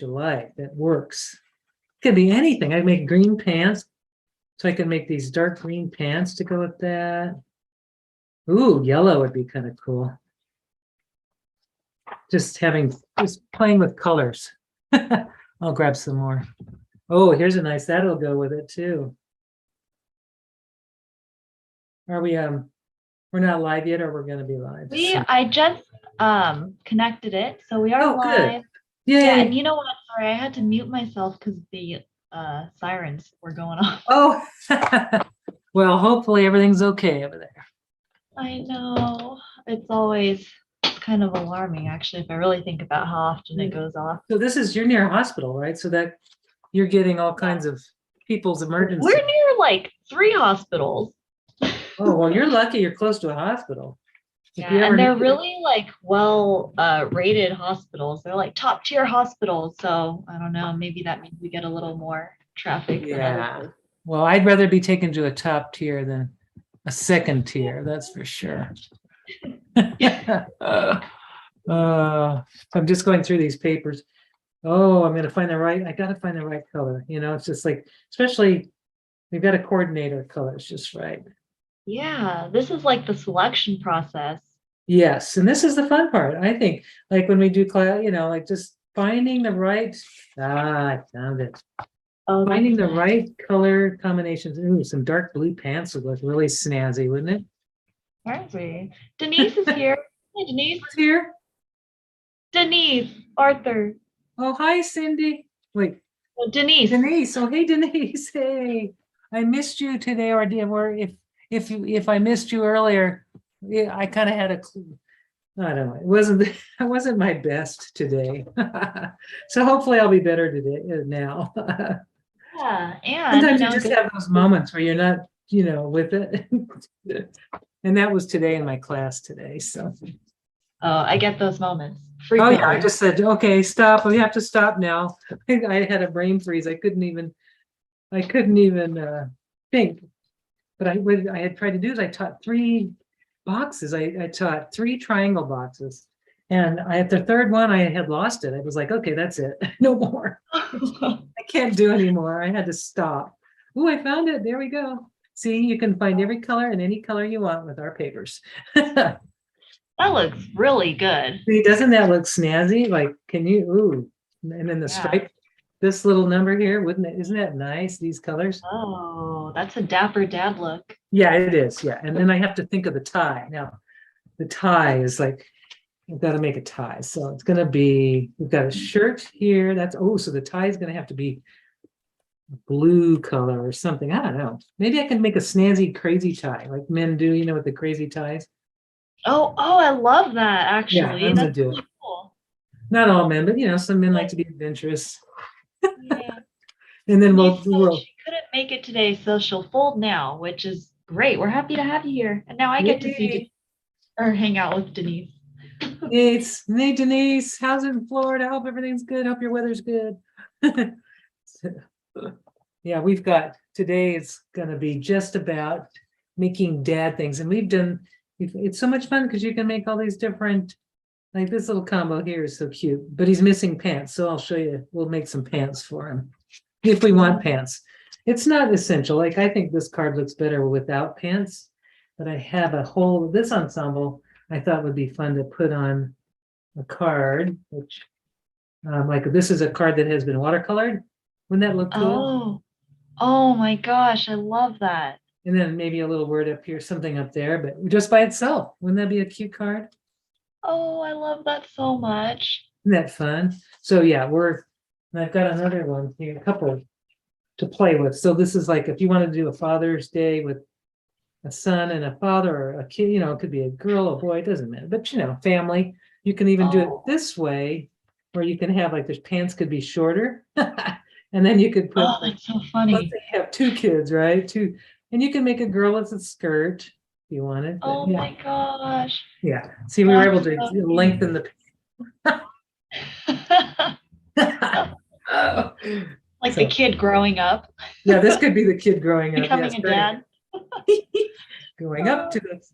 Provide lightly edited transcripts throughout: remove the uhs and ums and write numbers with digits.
you like that works. Could be anything. I make green pants, so I can make these dark green pants to go with that. Ooh, yellow would be kind of cool. Just playing with colors. I'll grab some more. Oh, here's a nice, that'll go with it too. Are we we're not live yet, or we're gonna be live? I just connected it, so we are live. Yay. Yeah, and you know what? Sorry, I had to mute myself because the sirens were going off. Oh, well, hopefully everything's okay over there. I know. It's always kind of alarming, actually, if I really think about how often it goes off. So you're near a hospital, right? So that you're getting all kinds of people's emergencies. We're near like 3 hospitals. Oh, well, you're lucky you're close to a hospital. Yeah, and they're really like well rated hospitals. They're like top tier hospitals. So I don't know, maybe that means we get a little more traffic. Yeah. Well, I'd rather be taken to a top tier than a second tier, that's for sure. I'm just going through these papers. Oh, I gotta find the right color. You know, it's just like, especially we've got to coordinate our colors just right. Yeah, this is like the selection process. Yes, and this is the fun part, I think. Like when we do class, you know, like just finding the right. I found it. Oh, finding the right color combinations. Ooh, some dark blue pants would look really snazzy, wouldn't it? Snazzy. Denise is here. Hey, Denise. Who's here? Denise, Arthur. Oh, hi, Cindy. Wait. Oh, Denise. Denise. Oh, hey, Denise. Hey, I missed you today, or if I missed you earlier, yeah, I kind of had a clue. I don't know. I wasn't my best today. So hopefully I'll be better today now. Yeah, and sometimes you just have those moments where you're not, with it. And that was today in my class today. So I get those moments. Oh yeah, I just said, okay, stop. We have to stop now. I had a brain freeze. I couldn't even think. But what I had tried to do is I taught 3 boxes. I taught 3 triangle boxes. And at the third one, I had lost it. I was like, okay, that's it. No more. I can't do anymore. I had to stop. Oh, I found it. There we go. See, you can find every color and any color you want with our papers. That looks really good. See, doesn't that look snazzy? Like, can you, ooh, and then the stripe, this little number here, isn't that nice, these colors? Oh, that's a dapper dad look. Yeah, it is, yeah. And then I have to think of the tie. Now, the tie is like, I've got to make a tie. So it's going to be, we've got a shirt here. So the tie is going to have to be blue color or something. I don't know. Maybe I can make a snazzy, crazy tie like men do, with the crazy ties. Oh, I love that, actually. Yeah, I'm gonna do it. Cool. Not all men, but some men like to be adventurous. Yeah. And then she couldn't make it today, so she'll fold now, which is great. We're happy to have you here. And now I get to see or hang out with Denise. Hey, Denise. How's it in Florida? I hope everything's good. Hope your weather's good. Yeah, we've got today is gonna be just about making dad things, and it's so much fun because you can make all these different, like this little combo here is so cute, but he's missing pants. So I'll show you, we'll make some pants for him if we want pants. It's not essential. Like I think this card looks better without pants, but I have this ensemble I thought would be fun to put on a card, which like this is a card that has been watercolored. Wouldn't that look cool? Oh my gosh, I love that. And then maybe a little word up here, something up there, but just by itself. Wouldn't that be a cute card? Oh, I love that so much. Isn't that fun? So yeah, I've got another one here, a couple to play with. So this is like, if you want to do a Father's Day with a son and a father or a kid, it could be a girl, a boy, it doesn't matter, but family, you can even do it this way, where you can have like, their pants could be shorter. And then you could put, that's so funny. Let's say you have 2 kids, right? And you can make a girl with a skirt if you wanted. Oh my gosh. Yeah. See, we were able to lengthen the like the kid growing up. Yeah, this could be the kid growing up. Becoming a dad. Going up to this.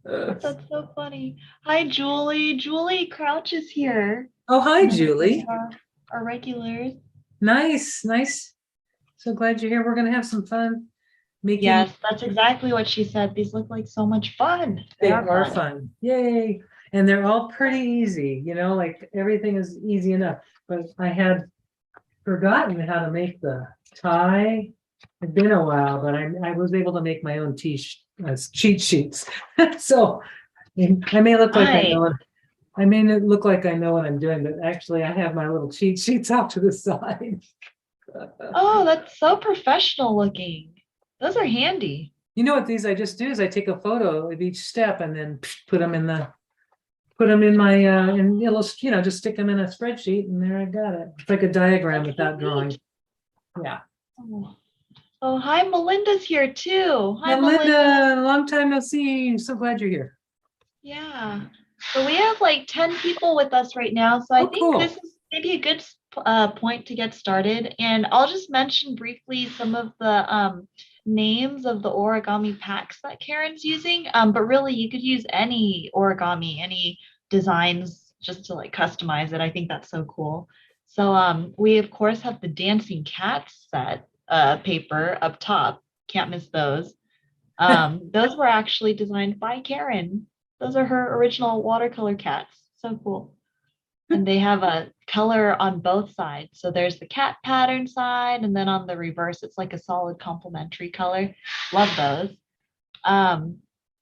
That's so funny. Hi, Julie. Julie Crouch is here. Oh, hi, Julie. our regulars. Nice, nice. So glad you're here. We're gonna have some fun making. Yes, that's exactly what she said. These look like so much fun. They They are are fun. fun. Yay. And they're all pretty easy, like everything is easy enough. But I had forgotten how to make the tie. It's been a while, but I was able to make my own cheat sheets. So I may look like I Nice. know it. I may not look like I know what I'm doing, but actually I have my little cheat sheets off to the side. Oh, that's so professional looking. Those are handy. You know what these I just do is I take a photo of each step and then put them in my and it'll just stick them in a spreadsheet and there I got it. It's like a diagram That's so without drawing. neat. Yeah. Oh. Oh, hi, Melinda's here too. Hi, Melinda. Melinda, long time no see. So glad you're here. Yeah. So we have like 10 people with us right now. So I Oh, think cool. this is maybe a good point to get started. And I'll just mention briefly some of the names of the origami packs that Karen's using. But really, you could use any origami, any designs just to like customize it. I think that's so cool. So we, of course, have the Dancing Cats set paper up top. Can't miss those. Those were actually designed by Karen. Those are her original watercolor cats. So cool. And they have a color on both sides. So there's the cat pattern side, and then on the reverse, it's like a solid complementary color. Love those. Um,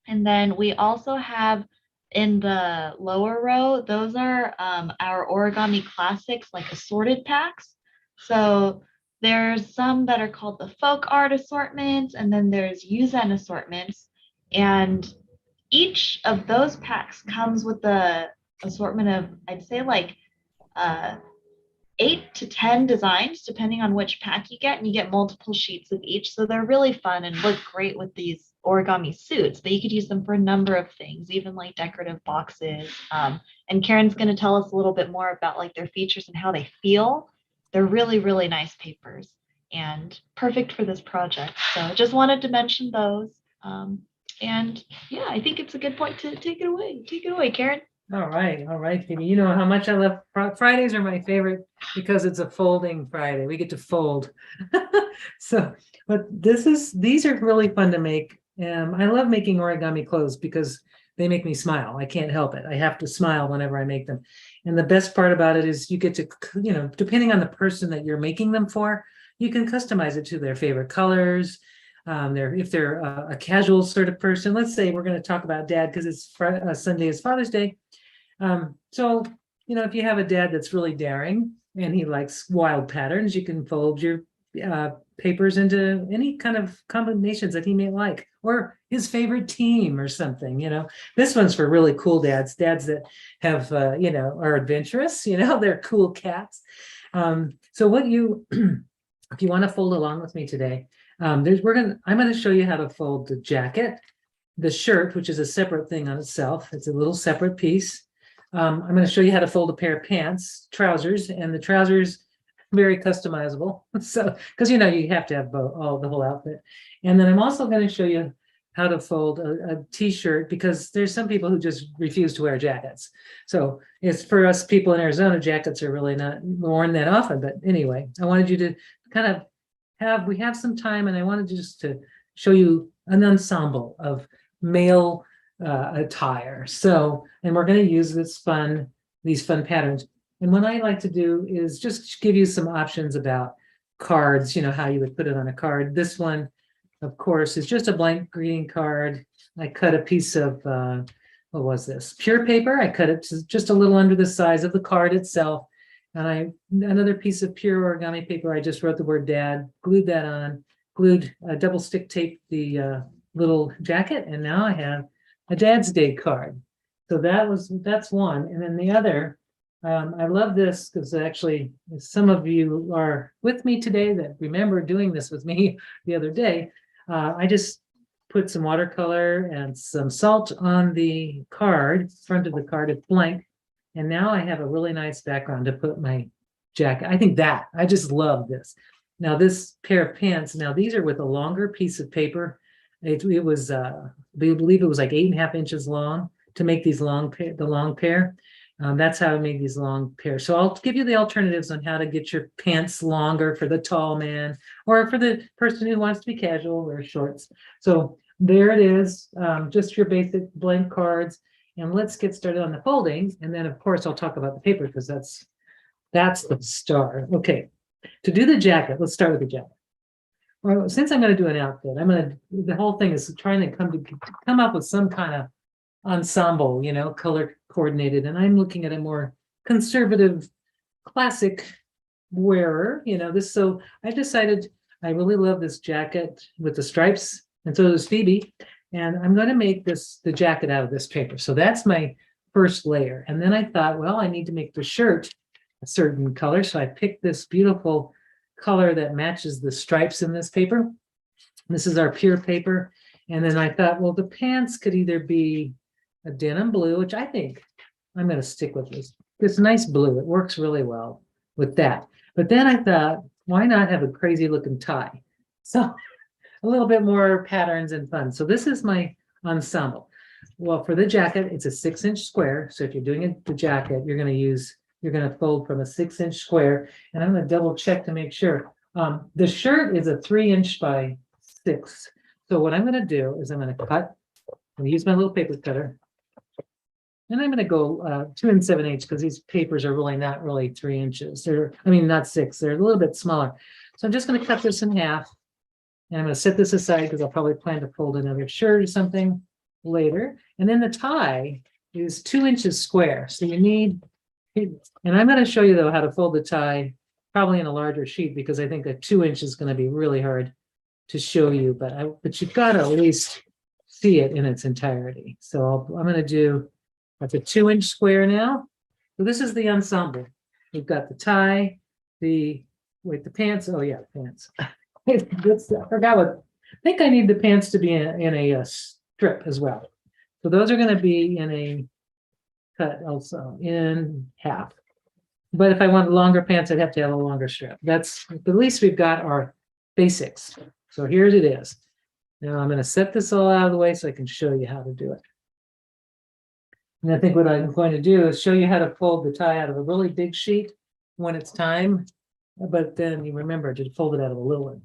and then we also have in the lower row, those are our origami classics, like assorted packs. So there's some that are called the folk art assortments, and then there's Yuzen assortments. And each of those packs comes with the assortment of, I'd say, like uh, 8 to 10 designs, depending on which pack you get, and you get multiple sheets of each. So they're really fun and look great with these origami suits, but you could use them for a number of things, even like decorative boxes. And Karen's going to tell us a little bit more about like their features and how they feel. They're really, really nice papers and perfect for this project. So just wanted to mention those. And yeah, I think it's a good point to take it away. Take it away, Karen. All right, Phoebe. You know how much I love Fridays are my favorite because it's a folding Friday. We get to fold. So, but these are really fun to make. I love making origami clothes because they make me smile. I can't help it. I have to smile whenever I make them. And the best part about it is you get to, depending on the person that you're making them for, you can customize it to their favorite colors. If they're a casual sort of person, let's say we're going to talk about dad because it's Sunday is Father's Day. So, if you have a dad that's really daring and he likes wild patterns, you can fold your papers into any kind of combinations that he may like, or his favorite team or something. This one's for really cool dads that have, are adventurous, they're cool cats. So what if you want to fold along with me today, I'm going to show you how to fold the jacket, the shirt, which is a separate thing on itself. It's a little separate piece. I'm going to show you how to fold a pair of pants, trousers, and the trousers very customizable. So, because you have to have the whole outfit. And then I'm also going to show you how to fold a t-shirt because there's some people who just refuse to wear jackets. So it's for us people in Arizona, jackets are really not worn that often. But anyway, I wanted you to kind of we have some time, and I wanted just to show you an ensemble of male attire. So, and we're going to use these fun patterns. And what I like to do is just give you some options about cards, how you would put it on a card. This one, of course, is just a blank greeting card. I cut a piece of, what was this? Pure paper. I cut it to just a little under the size of the card itself. And another piece of pure origami paper, I just wrote the word dad, glued that on, double stick tape the little jacket, and now I have a Dad's Day card. So that's one. And then the other, I love this because actually some of you are with me today that remember doing this with me the other day. I just put some watercolor and some salt on the card, front of the card, it's blank. And now I have a really nice background to put my jacket. I just love this. Now this pair of pants, now these are with a longer piece of paper. It was, I believe it was like 8.5 inches long to make these the long pair. That's how I make these long pairs. So I'll give you the alternatives on how to get your pants longer for the tall man or for the person who wants to be casual, wear shorts. So there it is, just your basic blank cards. And let's get started on the folding. And then, of course, I'll talk about the paper because that's the star. Okay, to do the jacket, let's start with the jacket. Well, since I'm going to do an outfit, the whole thing is trying to come up with some kind of ensemble, color coordinated. And I'm looking at a more conservative, classic wearer, so I decided I really love this jacket with the stripes, and so does Phoebe. And I'm going to make the jacket out of this paper. So that's my first layer. And then I thought, well, I need to make the shirt a certain color. So I picked this beautiful color that matches the stripes in this paper. This is our pure paper. And then I thought, well, the pants could either be a denim blue, which I think I'm going to stick with this nice blue. It works really well with that. But then I thought, why not have a crazy looking tie? So a little bit more patterns and fun. So this is my ensemble. Well, for the jacket, it's a 6-inch square. So if you're doing the jacket, you're going to fold from a 6-inch square. And I'm going to double check to make sure. The shirt is a 3-inch by 6. So what I'm going to do is I'm going to use my little paper cutter. And I'm going to go 2 7/8 because these papers are really not really 3 inches. Not 6. They're a little bit smaller. So I'm just going to cut this in half. And I'm going to set this aside because I'll probably plan to fold another shirt or something later. And then the tie is 2 inches square. So you need, and I'm going to show you though how to fold the tie probably in a larger sheet because I think a 2 inch is going to be really hard to show you. But you've got to at least see it in its entirety. So I'm going to do, that's a 2-inch square now. So this is the ensemble. We've got the tie, the pants. Oh yeah, pants. I forgot I think I need the pants to be in a strip as well. So those are going to be in a cut also in half. But if I want longer pants, I'd have to have a longer strip. That's at least we've got our basics. So here it is. Now I'm going to set this all out of the way so I can show you how to do it. And I think what I'm going to do is show you how to fold the tie out of a really big sheet when it's time. But then you remember to fold it out of a little one.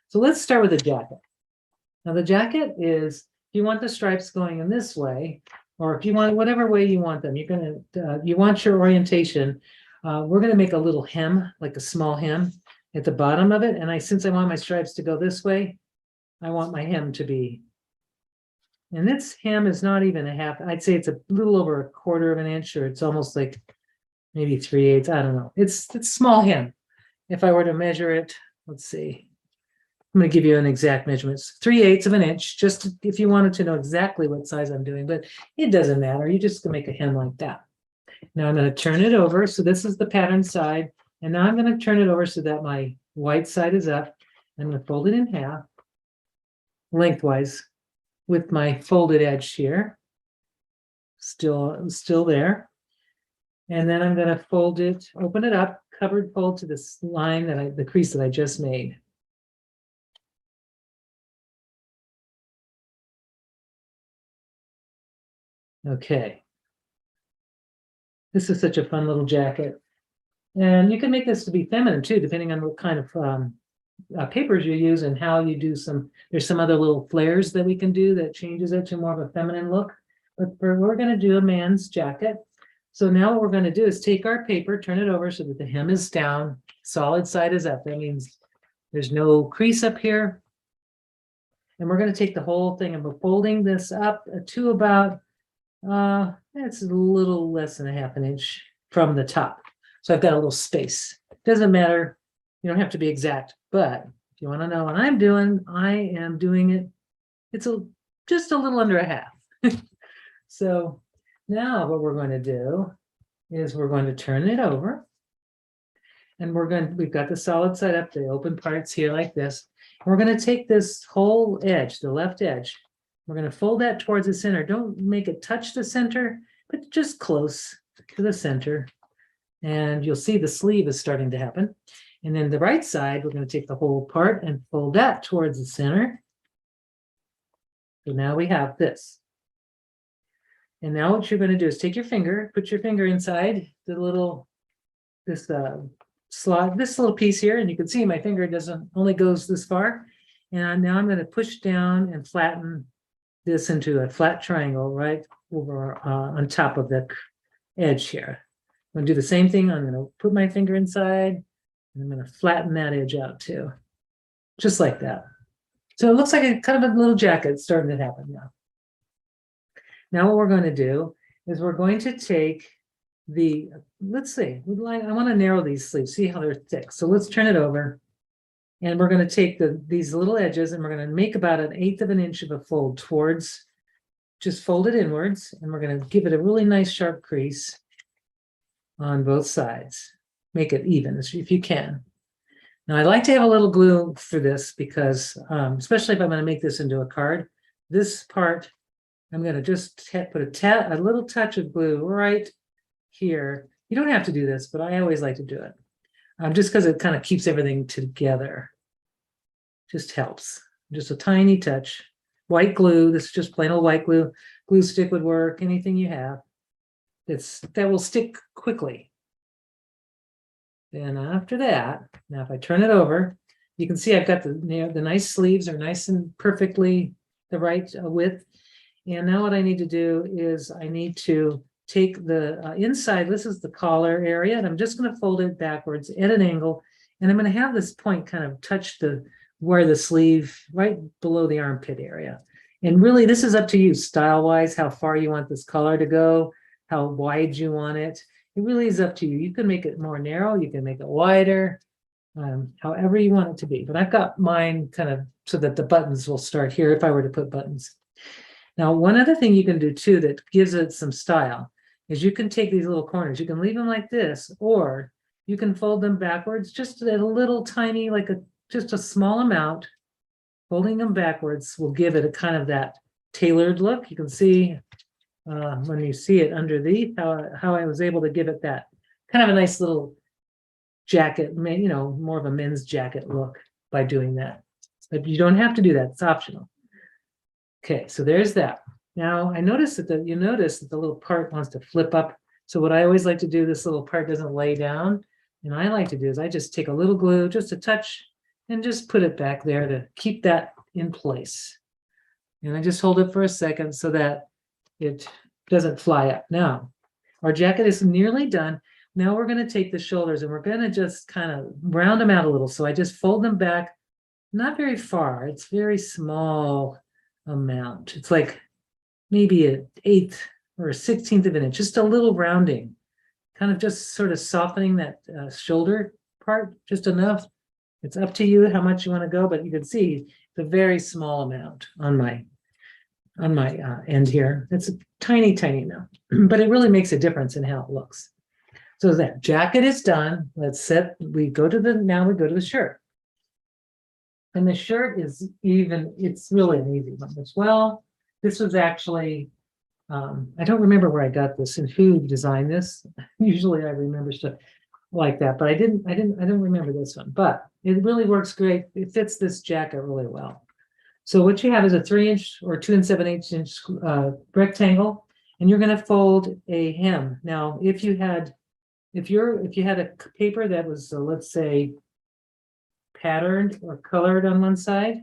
So let's start with the jacket. Now the jacket is, if you want the stripes going in this way, or if you want whatever way you want them, you want your orientation. We're going to make a little hem, like a small hem at the bottom of it. And since I want my stripes to go this way, I want my hem to be, and this hem is not even a half. I'd say it's a little over 1/4 of an inch, or it's almost like maybe 3/8. I don't know. It's small hem. If I were to measure it, let's see. I'm going to give you an exact measurement. It's 3/8 of an inch, just if you wanted to know exactly what size I'm doing, but it doesn't matter. You just can make a hem like that. Now I'm going to turn it over. So this is the pattern side. And now I'm going to turn it over so that my white side is up. I'm going to fold it in half lengthwise with my folded edge here. Still there. And then I'm going to fold it, open it up, covered fold to this line the crease that I just made. Okay. This is such a fun little jacket. And you can make this to be feminine too, depending on what kind of papers you use and how you do there's some other little flares that we can do that changes it to more of a feminine look. But we're going to do a man's jacket. So now what we're going to do is take our paper, turn it over so that the hem is down, solid side is up. That means there's no crease up here. And we're going to take the whole thing and we're folding this up to about, it's a little less than a half an inch from the top. So I've got a little space. Doesn't matter. You don't have to be exact, but if you want to know what I'm doing, I am doing it. It's just a little under a half. So now what we're going to do is we're going to turn it over. And we've got the solid side up, the open parts here like this. We're going to take this whole edge, the left edge. We're going to fold that towards the center. Don't make it touch the center, but just close to the center. And you'll see the sleeve is starting to happen. And then the right side, we're going to take the whole part and fold that towards the center. So now we have this. And now what you're going to do is take your finger, put your finger inside the little, this slot, this little piece here, and you can see my finger doesn't only goes this far. And now I'm going to push down and flatten this into a flat triangle right over on top of the edge here. I'm going to do the same thing. I'm going to put my finger inside and I'm going to flatten that edge out too, just like that. So it looks like a kind of a little jacket starting to happen now. Now what we're going to do is we're going to take the, let's see, I want to narrow these sleeves, see how they're thick. So let's turn it over. And we're going to take these little edges and we're going to make about 1/8 of an inch of a fold towards, just fold it inwards. And we're going to give it a really nice sharp crease on both sides. Make it even if you can. Now I like to have a little glue for this because, especially if I'm going to make this into a card, this part, I'm going to just put a little touch of glue right here. You don't have to do this, but I always like to do it. Just because it kind of keeps everything together. Just helps. Just a tiny touch. White glue, this is just plain old white glue. Glue stick would work, anything you have. That will stick quickly. Then after that, now if I turn it over, you can see I've got the nice sleeves are nice and perfectly the right width. And now what I need to do is I need to take the inside, this is the collar area, and I'm just going to fold it backwards at an angle. And I'm going to have this point kind of touch where the sleeve, right below the armpit area. And really, this is up to you style-wise, how far you want this collar to go, how wide you want it. It really is up to you. You can make it more narrow, you can make it wider, however you want it to be. But I've got mine kind of so that the buttons will start here if I were to put buttons. Now, one other thing you can do too that gives it some style is you can take these little corners, you can leave them like this, or you can fold them backwards, just a little tiny, just a small amount. Folding them backwards will give it a kind of that tailored look. You can see when you see it underneath how I was able to give it that kind of a nice little jacket, more of a men's jacket look by doing that. But you don't have to do that, it's optional. Okay, so there's that. Now I noticed that you notice that the little part wants to flip up. So what I always like to do, this little part doesn't lay down. And I like to do is I just take a little glue, just a touch, and just put it back there to keep that in place. And I just hold it for a second so that it doesn't fly up. Now, our jacket is nearly done. Now we're going to take the shoulders and we're going to just kind of round them out a little. So I just fold them back, not very far. It's very small amount. It's like maybe 1/8 or 1/16 of an inch, just a little rounding, kind of just sort of softening that shoulder part just enough. It's up to you how much you want to go, but you can see it's a very small amount on my end here. It's a tiny amount, but it really makes a difference in how it looks. So that jacket is done. We go to the shirt. And the shirt is it's really an easy one as well. This was actually, I don't remember where I got this and who designed this. Usually I remember stuff like that, but I don't remember this one, but it really works great. It fits this jacket really well. So what you have is a 3-inch or 2 7/8" rectangle, and you're going to fold a hem. Now, if you had a paper that was, let's say, patterned or colored on one side,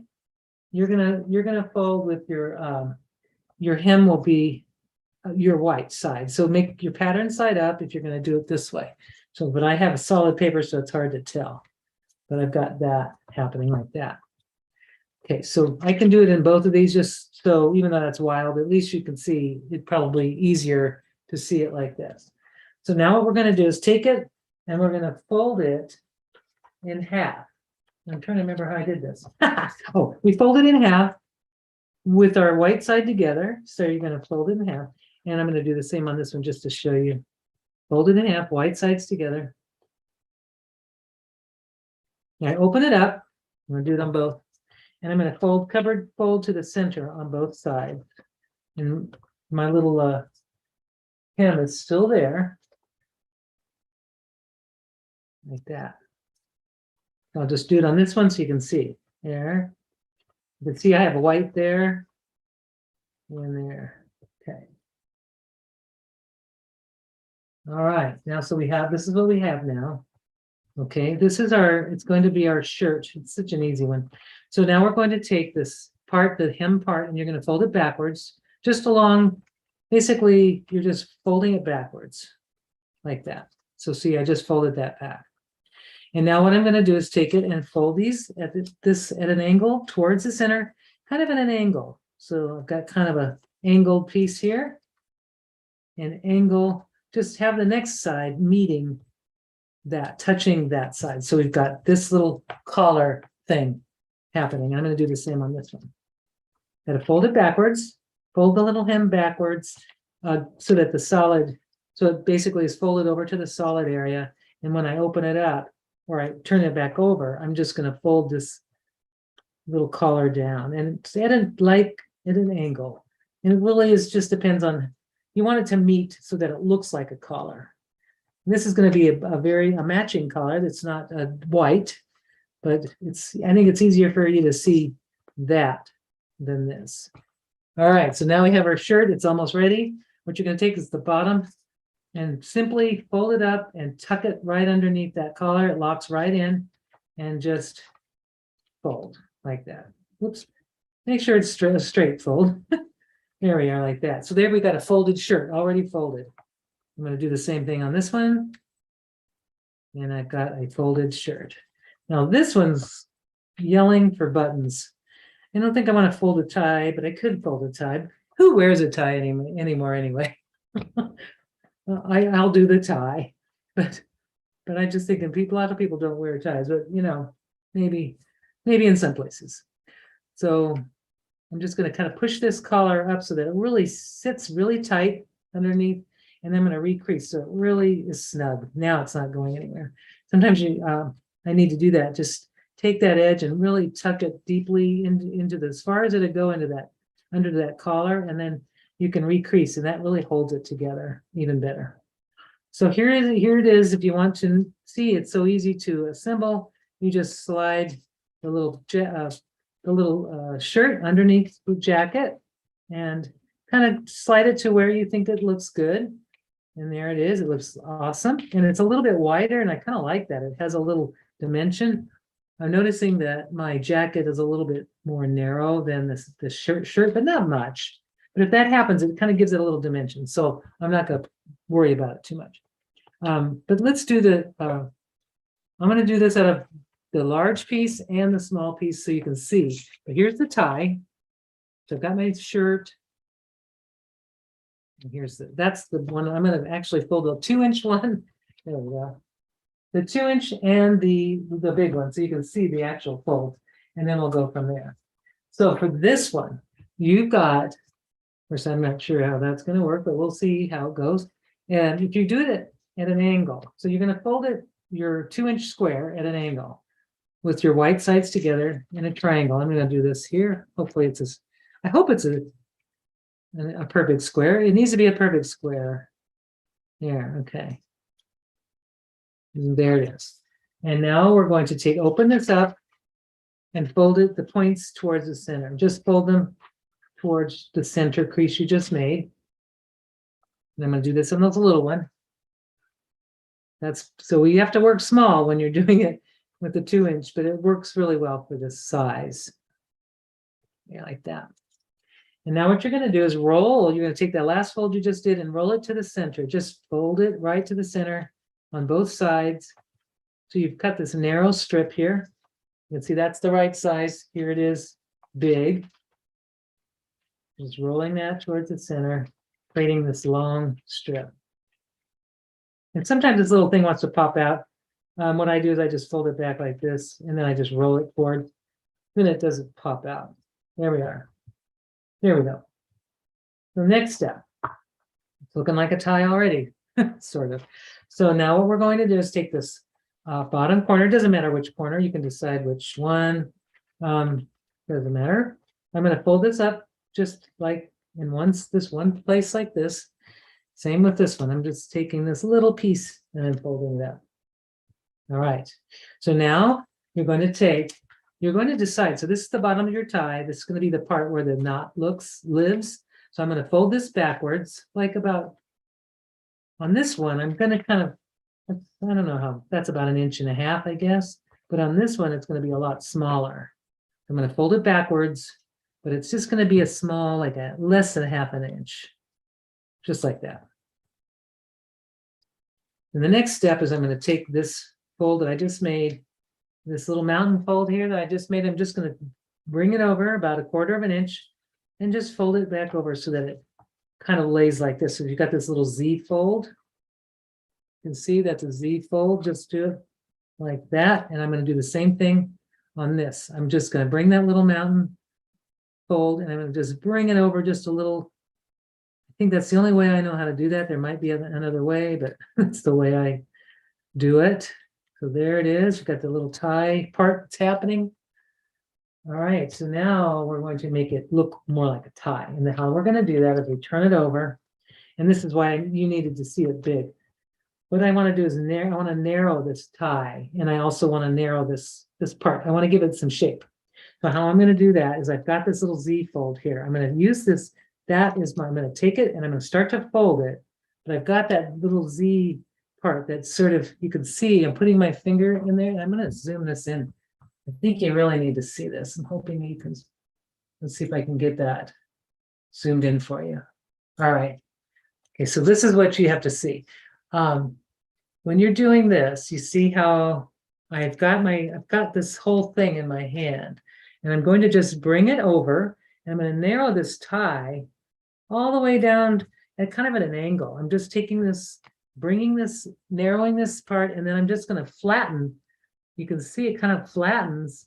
you're gonna fold with your hem will be your white side. So make your pattern side up if you're going to do it this way. So, but I have a solid paper, so it's hard to tell. But I've got that happening like that. Okay, so I can do it in both of these, just so even though that's wild, at least you can see it's probably easier to see it like this. So now what we're going to do is take it and we're going to fold it in half. I'm trying to remember how I did this. Oh, we fold it in half with our white side together. So you're going to fold it in half. And I'm going to do the same on this one just to show you. Fold it in half, white sides together. Now I open it up. I'm going to do it on both. And I'm going to fold to the center on both sides. And my little hem is still there. Like that. I'll just do it on this one so you can see. There. You can see I have a white there and there. Okay. All right, now, so this is what we have now. Okay, it's going to be our shirt. It's such an easy one. So now we're going to take this part, the hem part, and you're going to fold it backwards, just along, basically, you're just folding it backwards, like that. So see, I just folded that back. And now what I'm going to do is take it and fold these at at an angle towards the center, kind of at an angle. So I've got kind of a angled piece here, and angle, just have the next side meeting that, touching that side. So we've got this little collar thing happening. I'm going to do the same on this one. Got to fold it backwards, fold the little hem backwards, so that so it basically is folded over to the solid area. And when I open it up, or I turn it back over, I'm just going to fold this little collar down, and it's at an angle. And it really just depends on, you want it to meet so that it looks like a collar. And this is going to be a matching collar. That's not white, but I think it's easier for you to see that than this. All right, so now we have our shirt. It's almost ready. What you're going to take is the bottom and simply fold it up and tuck it right underneath that collar. It locks right in, and just fold like that. Whoops. Make sure it's a straight fold. There we are, like that. So there we got a folded shirt, already folded. I'm going to do the same thing on this one. And I've got a folded shirt. Now this one's yelling for buttons. I don't think I want to fold a tie, but I could fold a tie. Who wears a tie anymore anyway? Well, I'll do the tie, but I just think a lot of people don't wear ties, but maybe in some places. So I'm just going to kind of push this collar up so that it really sits really tight underneath, and then I'm going to recrease so it really is snug. Now it's not going anywhere. Sometimes I need to do that. Just take that edge and really tuck it deeply into as far as it'll go into that, under that collar, and then you can recrease, and that really holds it together even better. So here it is. If you want to see, it's so easy to assemble. You just slide the little shirt underneath the jacket and kind of slide it to where you think it looks good. And there it is. It looks awesome. And it's a little bit wider, and I kind of like that. It has a little dimension. I'm noticing that my jacket is a little bit more narrow than the shirt, but not much. But if that happens, it kind of gives it a little dimension. So I'm not going to worry about it too much. But let's do I'm going to do this out of the large piece and the small piece so you can see. But here's the tie. So I've got my shirt. And that's the one. I'm going to actually fold the 2-inch one. There we go. The 2-inch and the big one, so you can see the actual fold. And then we'll go from there. So for this one, you've got, of course, I'm not sure how that's going to work, but we'll see how it goes. And if you do it at an angle, so you're going to fold it, your 2-inch square at an angle with your white sides together in a triangle. I'm going to do this here. Hopefully I hope it's a perfect square. It needs to be a perfect square. There, okay. And there it is. And now we're going to open this up and fold it, the points towards the center. Just fold them towards the center crease you just made. And I'm going to do this on the little one. So we have to work small when you're doing it with the 2-inch, but it works really well for this size. Yeah, like that. And now what you're going to do is roll. You're going to take that last fold you just did and roll it to the center. Just fold it right to the center on both sides. So you've cut this narrow strip here. You can see that's the right size. Here it is, big. Just rolling that towards the center, creating this long strip. And sometimes this little thing wants to pop out. What I do is I just fold it back like this, and then I just roll it forward. Then it doesn't pop out. There we are. There we go. The next step. It's looking like a tie already, sort of. So now what we're going to do is take this bottom corner. It doesn't matter which corner. You can decide which one. Doesn't matter. I'm going to fold this up just like in this one place like this. Same with this one. I'm just taking this little piece and I'm folding it up. All right. So now you're going to decide. So this is the bottom of your tie. This is going to be the part where the knot lives. So I'm going to fold this backwards, like about on this one, I'm gonna kind of, I don't know how, that's about 1.5 inches, I guess. But on this one, it's gonna be a lot smaller. I'm gonna fold it backwards, but it's just gonna be a small, like a less than 1/2 inch, just like that. And the next step is I'm gonna take this fold that I just made, this little mountain fold here that I just made, I'm just gonna bring it over about 1/4 inch and just fold it back over so that it kind of lays like this. So you've got this little Z fold. You can see that's a Z fold, just do it like that. And I'm going to do the same thing on this. I'm just going to bring that little mountain fold and I'm going to just bring it over just a little. I think that's the only way I know how to do that. There might be another way, but that's the way I do it. So there it is. You've got the little tie part that's happening. All right, so now we're going to make it look more like a tie. And then how we're going to do that is we turn it over. And this is why you needed to see it big. What I want to do is I want to narrow this tie. And I also want to narrow this part. I want to give it some shape. So how I'm going to do that is I've got this little Z fold here. I'm going to use this. I'm going to take it and I'm going to start to fold it. But I've got that little Z part that sort of, you can see, I'm putting my finger in there. And I'm going to zoom this in. I think you really need to see this. I'm hoping you can, let's see if I can get that zoomed in for you. All right. Okay, so this is what you have to see. When you're doing this, you see how I've got this whole thing in my hand, and I'm going to just bring it over, and I'm going to narrow this tie all the way down at kind of at an angle. I'm just taking this, narrowing this part, and then I'm just going to flatten. You can see it kind of flattens.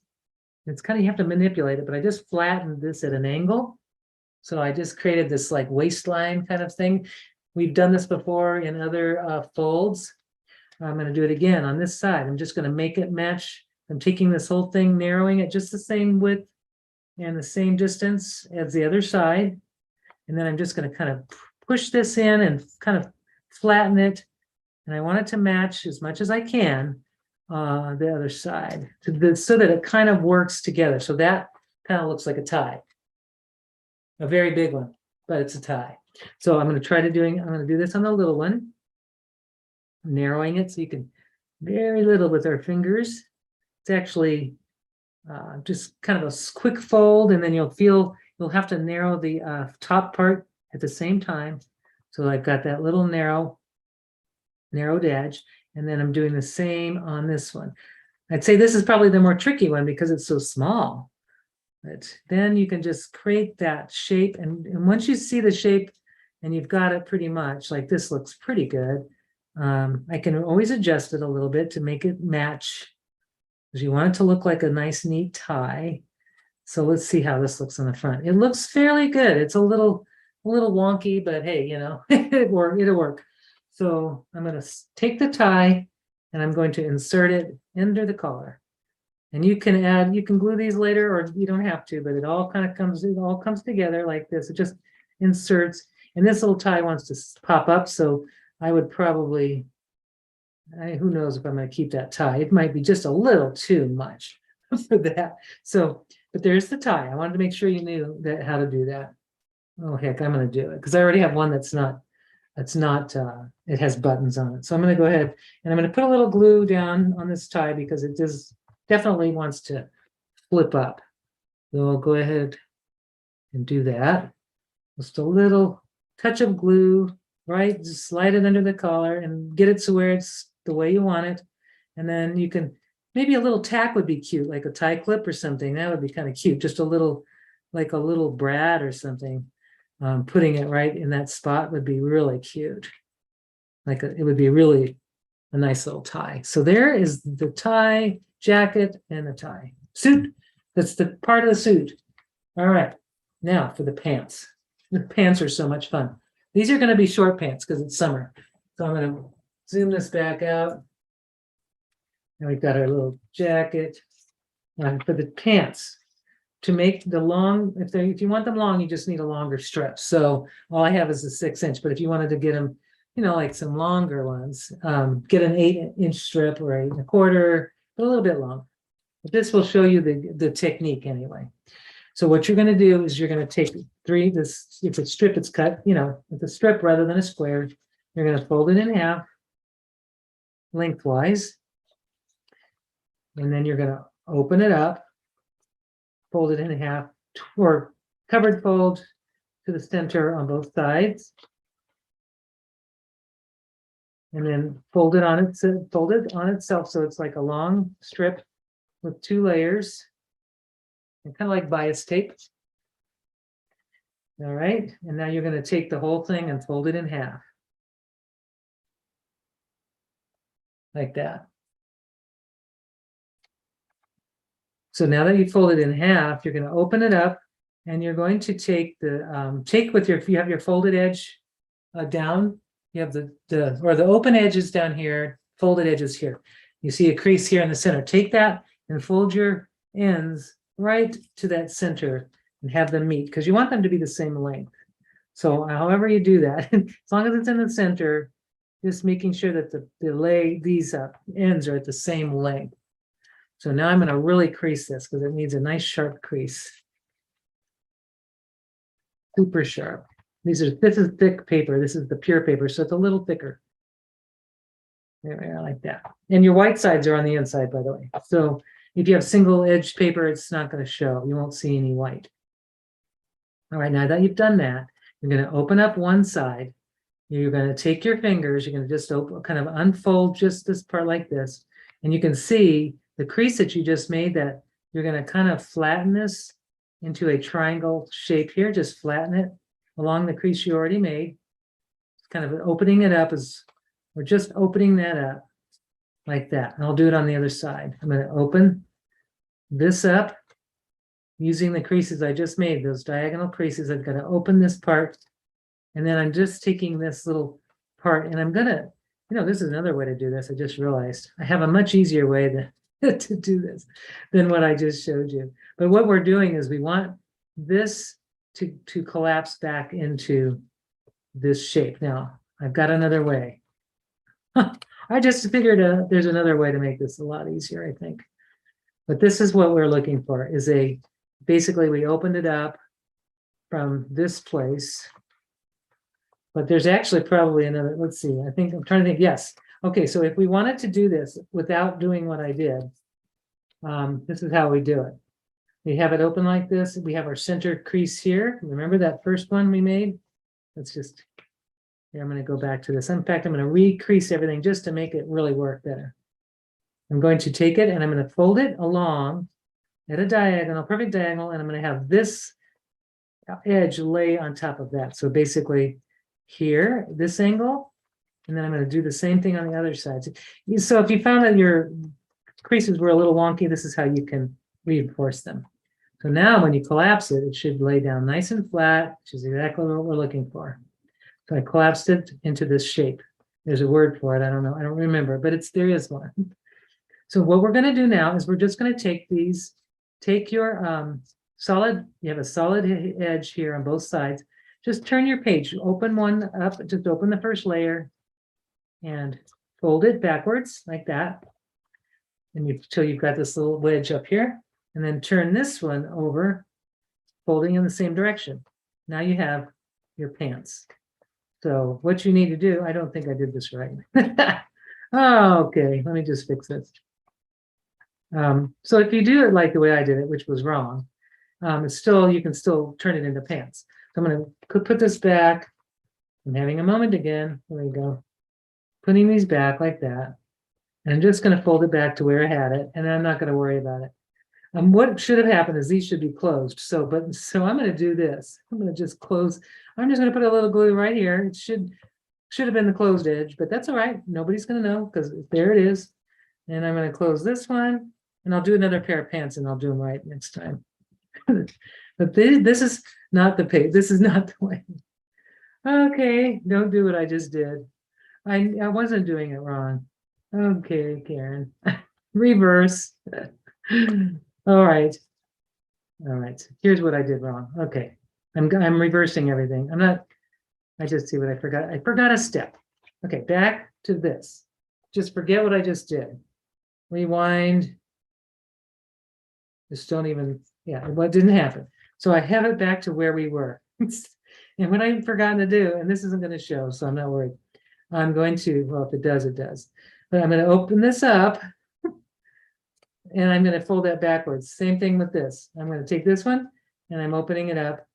It's kind of, you have to manipulate it, but I just flattened this at an angle. So I just created this like waistline kind of thing. We've done this before in other folds. I'm going to do it again on this side. I'm just going to make it match. I'm taking this whole thing, narrowing it just the same width and the same distance as the other side. And then I'm just going to kind of push this in and kind of flatten it. And I want it to match as much as I can the other side so that it kind of works together. So that kind of looks like a tie. A very big one, but it's a tie. So I'm going to do this on the little one, narrowing it so you can very little with our fingers. It's actually just kind of a quick fold, and then you'll have to narrow the top part at the same time. So I've got that little narrowed edge, and then I'm doing the same on this one. I'd say this is probably the more tricky one because it's so small. But then you can just create that shape, and once you see the shape and you've got it pretty much, like this looks pretty good. I can always adjust it a little bit to make it match, because you want it to look like a nice, neat tie. So let's see how this looks on the front. It looks fairly good. It's a little wonky, but hey, it'll work. So I'm going to take the tie and I'm going to insert it under the collar. And you can glue these later, or you don't have to, but it all comes together like this. It just inserts, and this little tie wants to pop up. So I would probably, who knows if I'm going to keep that tie. It might be just a little too much for that. So, but there's the tie. I wanted to make sure you knew how to do that. Oh, heck, I'm going to do it because I already have one that's not, it has buttons on it. So I'm going to go ahead and I'm going to put a little glue down on this tie because it definitely wants to flip up. So I'll go ahead and do that. Just a little touch of glue, right? Just slide it under the collar and get it to where it's the way you want it. And then you can, maybe a little tack would be cute, like a tie clip or something. That would be kind of cute. Just a little, like a little brad or something. Putting it right in that spot would be really cute. It would be really a nice little tie. So there is the tie, jacket, and the tie. Suit, that's the part of the suit. All right, now for the pants. The pants are so much fun. These are going to be short pants because it's summer. So I'm going to zoom this back out. And we've got our little jacket. And for the pants, to make the long, if you want them long, you just need a longer strip. So all I have is a 6-inch, but if you wanted to get them, like some longer ones, get an 8-inch strip or 8 1/4, but a little bit long. But this will show you the technique anyway. So what you're going to do is you're going to take if it's strip, it's cut, with a strip rather than a square. You're going to fold it in half lengthwise. And then you're going to open it up, fold it in half, or covered fold to the center on both sides. And then fold it on itself so it's like a long strip with 2 layers. And kind of like bias tape. All right, and now you're going to take the whole thing and fold it in half. Like that. So now that you fold it in half, you're going to open it up and you're going to take the, if you have your folded edge down, you have the open edges down here, folded edges here. You see a crease here in the center. Take that and fold your ends right to that center and have them meet because you want them to be the same length. So however you do that, as long as it's in the center, just making sure that these ends are at the same length. So now I'm going to really crease this because it needs a nice sharp crease. Super sharp. This is thick paper. This is the pure paper, so it's a little thicker. There we are, like that. And your white sides are on the inside, by the way. So if you have single edged paper, it's not going to show. You won't see any white. All right, now that you've done that, you're going to open up one side. You're going to take your fingers, you're going to just kind of unfold just this part like this. And you can see the crease that you just made, that you're going to kind of flatten this into a triangle shape here. Just flatten it along the crease you already made. Kind of opening it up we're just opening that up like that. And I'll do it on the other side. I'm going to open this up using the creases I just made, those diagonal creases. I've got to open this part. And then I'm just taking this little part and I'm going to, this is another way to do this. I just realized I have a much easier way to do this than what I just showed you. But what we're doing is we want this to collapse back into this shape. Now, I've got another way. I just figured there's another way to make this a lot easier, I think. But this is what we're looking for, basically we opened it up from this place. But there's actually probably another, let's see, I'm trying to think, yes. Okay, so if we wanted to do this without doing what I did, this is how we do it. We have it open like this. We have our center crease here. Remember that first one we made? Let's just, here, I'm going to go back to this. In fact, I'm going to re-crease everything just to make it really work better. I'm going to take it and I'm going to fold it along at a diagonal, perfect diagonal, and I'm going to have this edge lay on top of that. So basically, here, this angle, and then I'm going to do the same thing on the other side. So if you found that your creases were a little wonky, this is how you can reinforce them. So now when you collapse it, it should lay down nice and flat, which is exactly what we're looking for. So I collapsed it into this shape. There's a word for it. I don't know. I don't remember, but there is one. So what we're going to do now is we're just going to take your solid, you have a solid edge here on both sides. Just turn your page, open one up, just open the first layer and fold it backwards like that. And until you've got this little wedge up here, and then turn this one over, folding in the same direction. Now you have your pants. So what you need to do, I don't think I did this right. Oh, okay, let me just fix this. So if you do it like the way I did it, which was wrong, you can still turn it into pants. So I'm going to put this back. I'm having a moment again. There we go. Putting these back like that. And I'm just going to fold it back to where I had it. And I'm not going to worry about it. What should have happened is these should be closed. So I'm going to do this. I'm going to just close. I'm just going to put a little glue right here. It should have been the closed edge, but that's all right. Nobody's going to know because there it is. And I'm going to close this one. And I'll do another pair of pants and I'll do them right next time. But this is not the page. This is not the way. Okay, don't do what I just did. I wasn't doing it wrong. Okay, Karen. Reverse. All right. All right. Here's what I did wrong. Okay. I'm reversing everything. I just see what I forgot. I forgot a step. Okay, back to this. Just forget what I just did. Rewind. Just don't even, what didn't happen. So I have it back to where we were. And what I've forgotten to do, and this isn't going to show, so I'm not worried. I'm going to, well, if it does, it does. But I'm going to open this up and I'm going to fold that backwards. Same thing with this. I'm going to take this one and I'm opening it up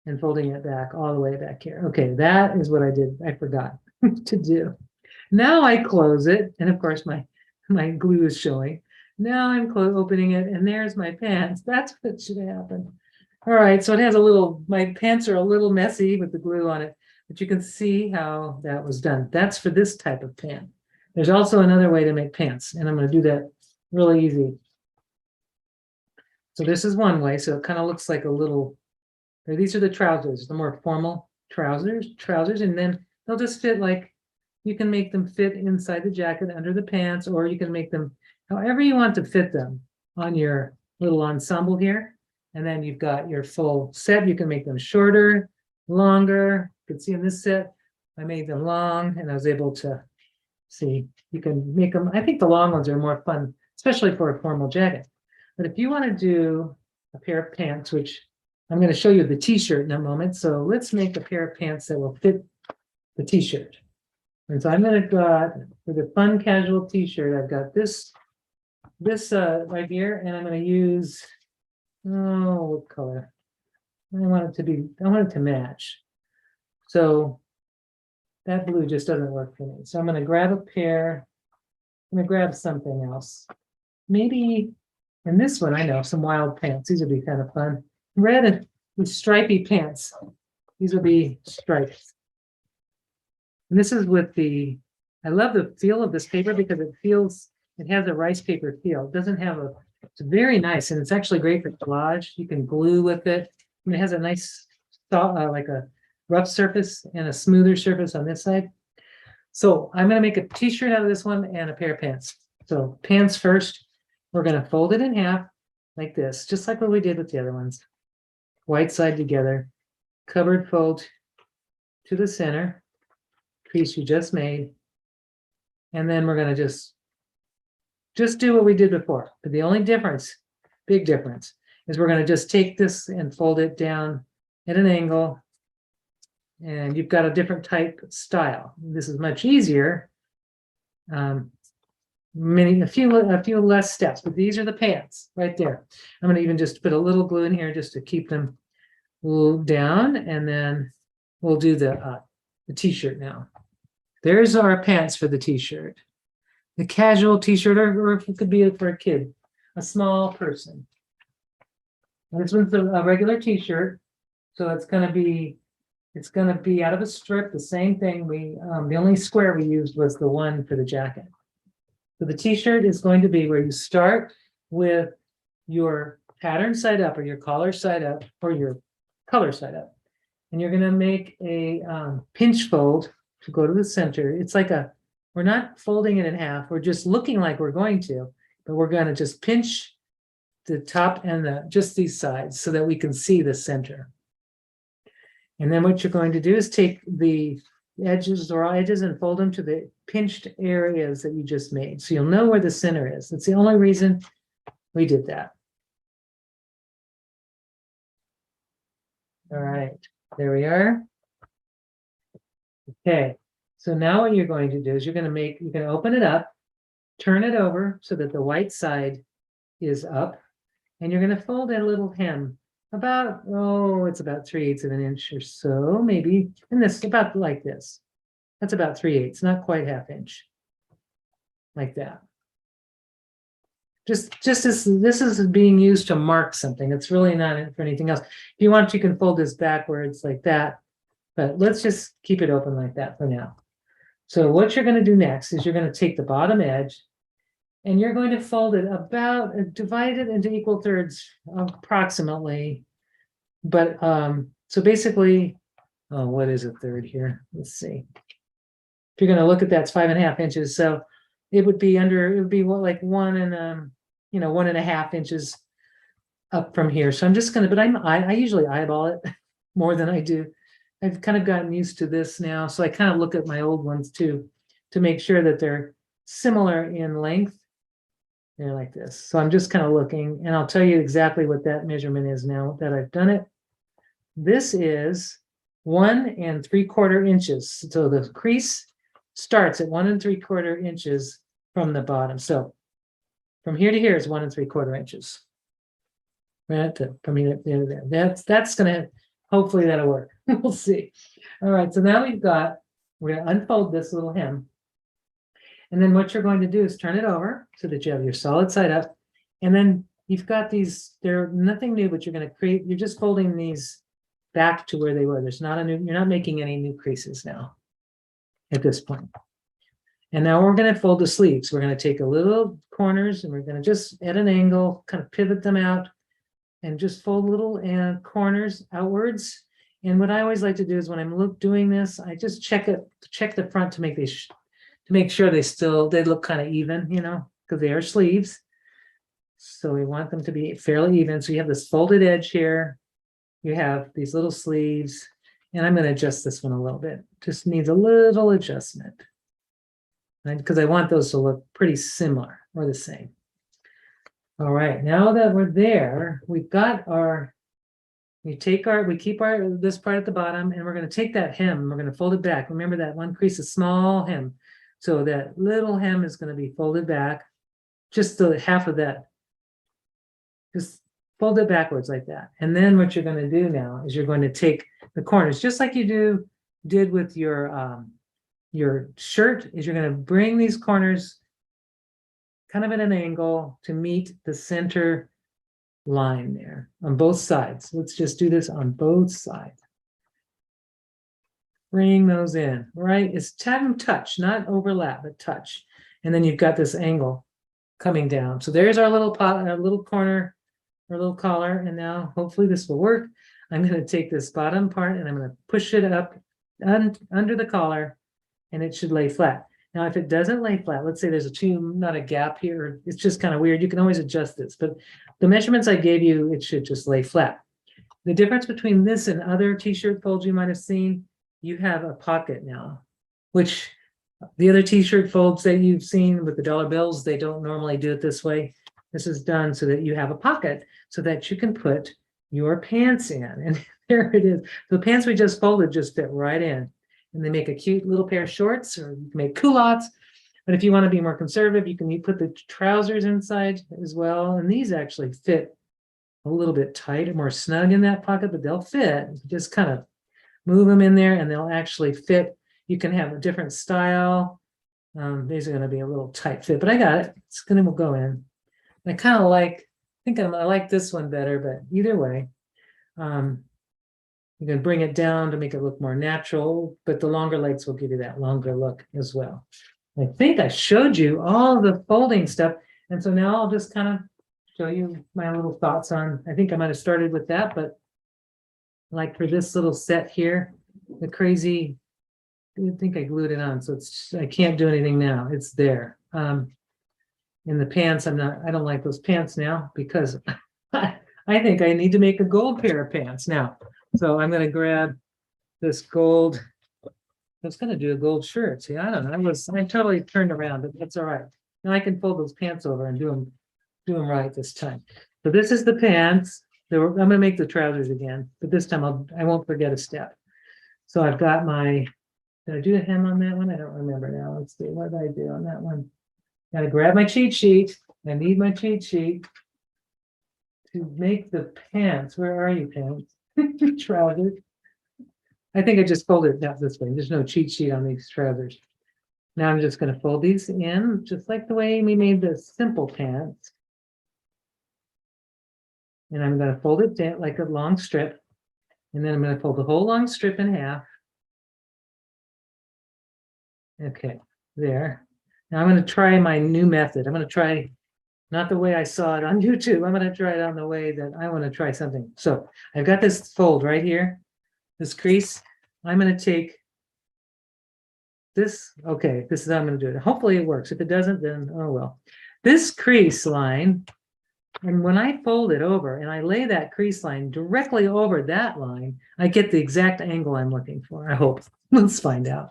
and folding it back all the way back here. Okay, that is what I did. I forgot to do. Now I close it. And of course, my glue is showing. Now I'm opening it and there's my pants. That's what should happen. All right, so it has a little, my pants are a little messy with the glue on it, but you can see how that was done. That's for this type of pant. There's also another way to make pants, and I'm going to do that really easy. So this is one way, so it kind of looks like a little, these are the trousers, the more formal trousers, and then they'll just fit like, you can make them fit inside the jacket under the pants, or you can make them however you want to fit them on your little ensemble here. And then you've got your full set. You can make them shorter, longer. You can see in this set, I made them long and I was able to see, you can make them, I think the long ones are more fun, especially for a formal jacket. But if you want to do a pair of pants, which I'm going to show you the t-shirt in a moment. So let's make a pair of pants that will fit the t-shirt. And so I'm going to got for the fun casual t-shirt, I've got this right here, and I'm going to use, oh, what color? I want it to match. So that blue just doesn't work for me. So I'm going to grab a pair. I'm going to grab something else. Maybe, and this one, I know, some wild pants. These would be kind of fun. Red and with stripy pants. These will be stripes. And this is with the, I love the feel of this paper because it has a rice paper feel. It doesn't have a, it's very nice, and it's actually great for collage. You can glue with it. And it has a nice, like a rough surface and a smoother surface on this side. So I'm going to make a t-shirt out of this one and a pair of pants. So pants first, we're going to fold it in half like this, just like what we did with the other ones. White side together, covered fold to the center, crease you just made. And then we're going to just do what we did before. But the only difference, big difference, is we're going to just take this and fold it down at an angle. And you've got a different type style. This is much easier. A few less steps, but these are the pants right there. I'm going to even just put a little glue in here just to keep them down, and then we'll do the t-shirt now. There's our pants for the t-shirt. The casual t-shirt, or it could be for a kid, a small person. And this one's a regular t-shirt, so it's going to be out of a strip, the same thing. The only square we used was the one for the jacket. So the t-shirt is going to be where you start with your pattern side up, or your collar side up, or your color side up. And you're going to make a pinch fold to go to the center. It's like we're not folding it in half. We're just looking like we're going to, but we're going to just pinch the top and just these sides so that we can see the center. And then what you're going to do is take the edges and fold them to the pinched areas that you just made. So you'll know where the center is. That's the only reason we did that. All right, there we are. Okay, so now what you're going to do is you're going to open it up, turn it over so that the white side is up, and you're going to fold a little hem about, it's about 3/8 of an inch or so, maybe, and this about like this. That's about 3/8, not quite ½ inch, like that. Just as this is being used to mark something. It's really not for anything else. If you want, you can fold this backwards like that, but let's just keep it open like that for now. So what you're going to do next is you're going to take the bottom edge and you're going to fold it about, divide it into equal thirds approximately. But so basically, what is a third here? Let's see. If you're going to look at that, it's 5½ inches. So it would be like 1.5 inches up from here. So I'm just going to, but I usually eyeball it more than I do. I've kind of gotten used to this now. So I kind of look at my old ones too, to make sure that they're similar in length. They're like this. So I'm just kind of looking, and I'll tell you exactly what that measurement is now that I've done it. This is 1 3/4 inches. So the crease starts at 1 3/4 inches from the bottom. So from here to here is 1 3/4 inches. Right, from here to there. That's gonna, hopefully that'll work. We'll see. All right, so now we're gonna unfold this little hem. And then what you're going to do is turn it over so that you have your solid side up. And then you've got these, they're nothing new, but you're going to create, you're just folding these back to where they were. There's not a new, you're not making any new creases now at this point. And now we're going to fold the sleeves. We're going to take a little corners and we're going to just at an angle, kind of pivot them out and just fold little corners outwards. And what I always like to do is when I'm doing this, I just check the front to make these, to make sure they look kind of even, you know, because they are sleeves. So we want them to be fairly even. So you have this folded edge here. You have these little sleeves, and I'm going to adjust this one a little bit. Just needs a little adjustment. Because I want those to look pretty similar or the same. All right, now that we're there, we've got we keep this part at the bottom, and we're going to take that hem, and we're going to fold it back. Remember that one crease, a small hem. So that little hem is going to be folded back, just the half of that. Just fold it backwards like that. And then what you're going to do now is you're going to take the corners, just like you did with your shirt, is you're going to bring these corners kind of at an angle to meet the center line there on both sides. Let's just do this on both sides. Bring those in, right? It's touch, not overlap, but touch. And then you've got this angle coming down. So there's our little corner, our little collar. And now hopefully this will work. I'm going to take this bottom part and I'm going to push it up under the collar, and it should lay flat. Now, if it doesn't lay flat, let's say there's not a gap here, it's just kind of weird. You can always adjust this, but the measurements I gave you, it should just lay flat. The difference between this and other t-shirt folds you might have seen, you have a pocket now, which the other t-shirt folds that you've seen with the dollar bills, they don't normally do it this way. This is done so that you have a pocket so that you can put your pants in. And there it is. The pants we just folded just fit right in. And they make a cute little pair of shorts, or you can make culottes. But if you want to be more conservative, you can put the trousers inside as well. And these actually fit a little bit tight, more snug in that pocket, but they'll fit. Just kind of move them in there and they'll actually fit. You can have a different style. These are going to be a little tight fit, but I got it. It's going to go in. I kind of like, I like this one better, but either way, you can bring it down to make it look more natural, but the longer legs will give you that longer look as well. I think I showed you all the folding stuff. And so now I'll just kind of show you my little thoughts on, I think I might have started with that, but like for this little set here, the crazy, I think I glued it on, so I can't do anything now. It's there. In the pants, I don't like those pants now because I think I need to make a gold pair of pants now. So I'm going to grab this gold. I was going to do a gold shirt. See, I don't know. I totally turned around, but that's all right. Now I can fold those pants over and do them right this time. So this is the pants. I'm going to make the trousers again, but this time I won't forget a step. So I've got did I do a hem on that one? I don't remember now. Let's see. What did I do on that one? Got to grab my cheat sheet. I need my cheat sheet to make the pants. Where are you, pants? Trousers. I think I just folded it down this way. There's no cheat sheet on these trousers. Now I'm just going to fold these in just like the way we made the simple pants. And I'm going to fold it down like a long strip. And then I'm going to fold the whole long strip in half. Okay, there. Now I'm going to try my new method. I'm going to try not the way I saw it on YouTube. I'm going to try it on the way that I want to try something. So I've got this fold right here, this crease. I'm going to take this. Okay, this is how I'm going to do it. Hopefully it works. If it doesn't, then oh well. This crease line, and when I fold it over and I lay that crease line directly over that line, I get the exact angle I'm looking for. I hope. Let's find out.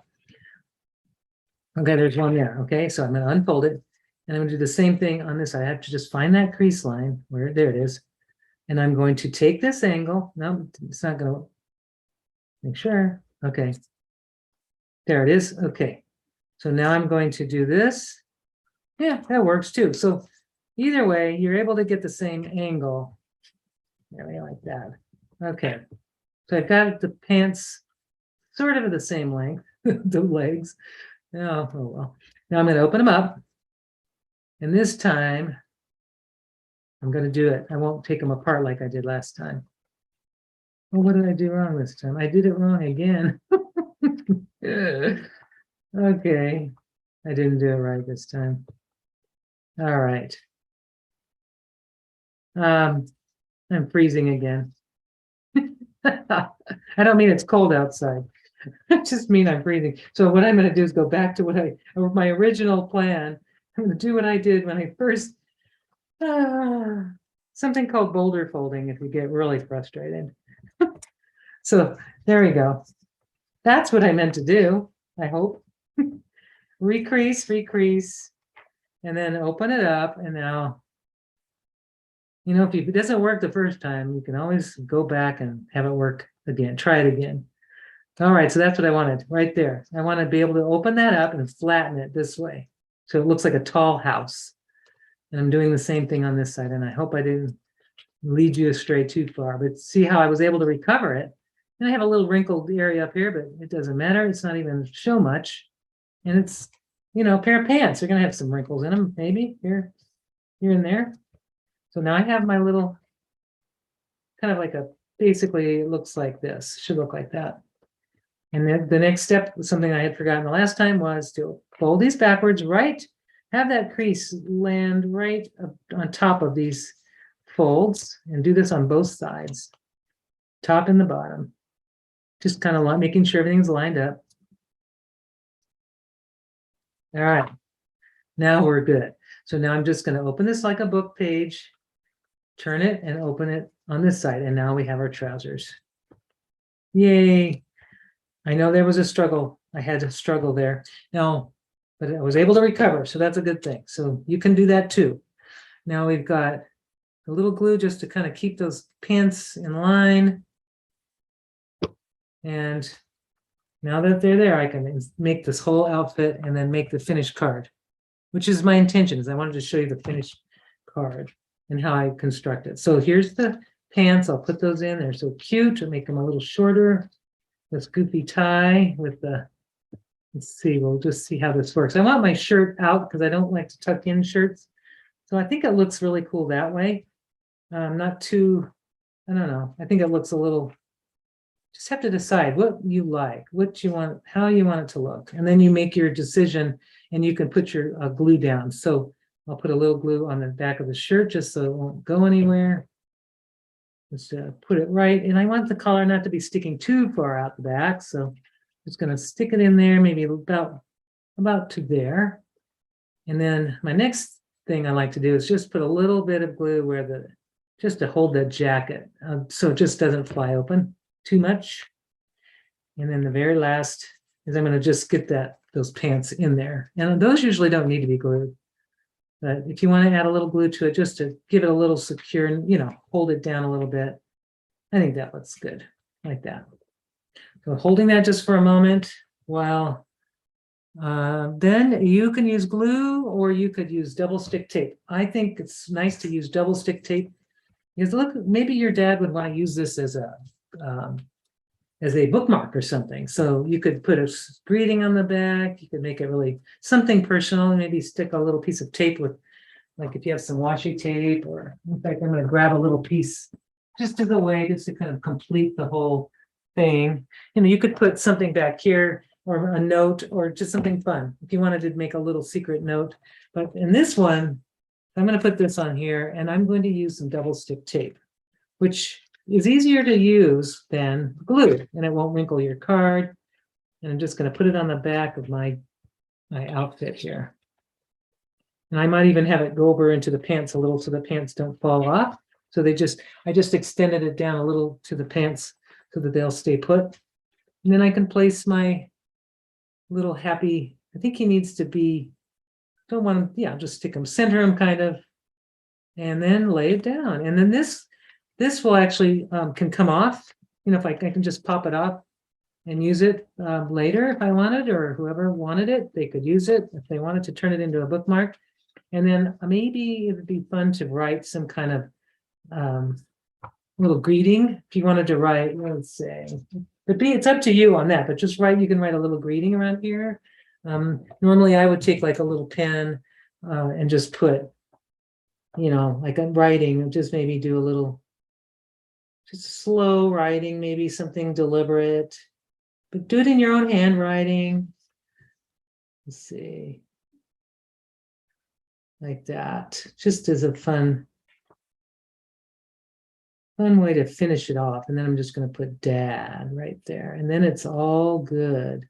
Okay, there's one there. Okay, so I'm going to unfold it. And I'm going to do the same thing on this. I have to just find that crease line where there it is. And I'm going to take this angle. No, it's not going to make sure. Okay. There it is. Okay. So now I'm going to do this. Yeah, that works too. So either way, you're able to get the same angle. Maybe like that. Okay. So I've got the pants sort of the same length, the legs. Oh well. Now I'm going to open them up. And this time, I'm going to do it. I won't take them apart like I did last time. Well, what did I do wrong this time? I did it wrong again. Okay. I didn't do it right this time. All right. I'm freezing again. I don't mean it's cold outside. I just mean I'm freezing. So what I'm going to do is go back to my original plan. I'm going to do what I did when I first, something called boulder folding if you get really frustrated. So there we go. That's what I meant to do, I hope. Recrease, and then open it up. And now, if it doesn't work the first time, you can always go back and have it work again. Try it again. All right, so that's what I wanted right there. I want to be able to open that up and flatten it this way. So it looks like a tall house. And I'm doing the same thing on this side. And I hope I didn't lead you astray too far, but see how I was able to recover it. And I have a little wrinkled area up here, but it doesn't matter. It's not even show much. And it's, a pair of pants. They're going to have some wrinkles in them, maybe here and there. So now I have my little, kind of like basically it looks like this, should look like that. And then the next step, something I had forgotten the last time, was to fold these backwards, right? Have that crease land right on top of these folds, and do this on both sides, top and the bottom. Just kind of making sure everything's lined up. All right, now we're good. So now I'm just going to open this like a book page, turn it and open it on this side. And now we have our trousers. Yay. I know there was a struggle. I had to struggle there. No, but I was able to recover. So that's a good thing. So you can do that too. Now we've got a little glue just to kind of keep those pants in line. And now that they're there, I can make this whole outfit and then make the finished card, which is my intention. Is I wanted to show you the finished card and how I construct it. So here's the pants. I'll put those in. They're so cute. I'll make them a little shorter. This goofy tie with let's see, we'll just see how this works. I want my shirt out because I don't like to tuck in shirts. So I think it looks really cool that way. Not too, I don't know. I think it looks a little, just have to decide what you like, what you want, how you want it to look. And then you make your decision and you can put your glue down. So I'll put a little glue on the back of the shirt just so it won't go anywhere. Just put it right. And I want the collar not to be sticking too far out the back. So I'm just going to stick it in there, maybe about to there. And then my next thing I like to do is just put a little bit of glue where just to hold that jacket. So it just doesn't fly open too much. And then the very last is I'm going to just get those pants in there. And those usually don't need to be glued. But if you want to add a little glue to it, just to give it a little secure and, hold it down a little bit, I think that looks good, like that. So holding that just for a moment while, then you can use glue or you could use double stick tape. I think it's nice to use double stick tape because look, maybe your dad would want to use this as a bookmark or something. So you could put a greeting on the back. You could make it really something personal and maybe stick a little piece of tape with, like if you have some washi tape, or in fact, I'm going to grab a little piece just as a way just to kind of complete the whole thing. You could put something back here or a note or just something fun if you wanted to make a little secret note. But in this one, I'm going to put this on here and I'm going to use some double stick tape, which is easier to use than glue, and it won't wrinkle your card. And I'm just going to put it on the back of my outfit here. And I might even have it go over into the pants a little so the pants don't fall off. So I just extended it down a little to the pants so that they'll stay put. And then I can place my little happy, I think he needs to be, don't want to, just stick him, center him kind of, and then lay it down. And then this will actually can come off, if I can just pop it off and use it later if I wanted, or whoever wanted it, they could use it if they wanted to turn it into a bookmark. And then maybe it would be fun to write some kind of little greeting if you wanted to write, let's say, it's up to you on that, but just write, you can write a little greeting around here. Normally I would take like a little pen and just put, like I'm writing, just maybe do a little, just slow writing, maybe something deliberate, but do it in your own handwriting. Let's see. Like that, just as a fun way to finish it off. And then I'm just going to put dad right there, and then it's all good.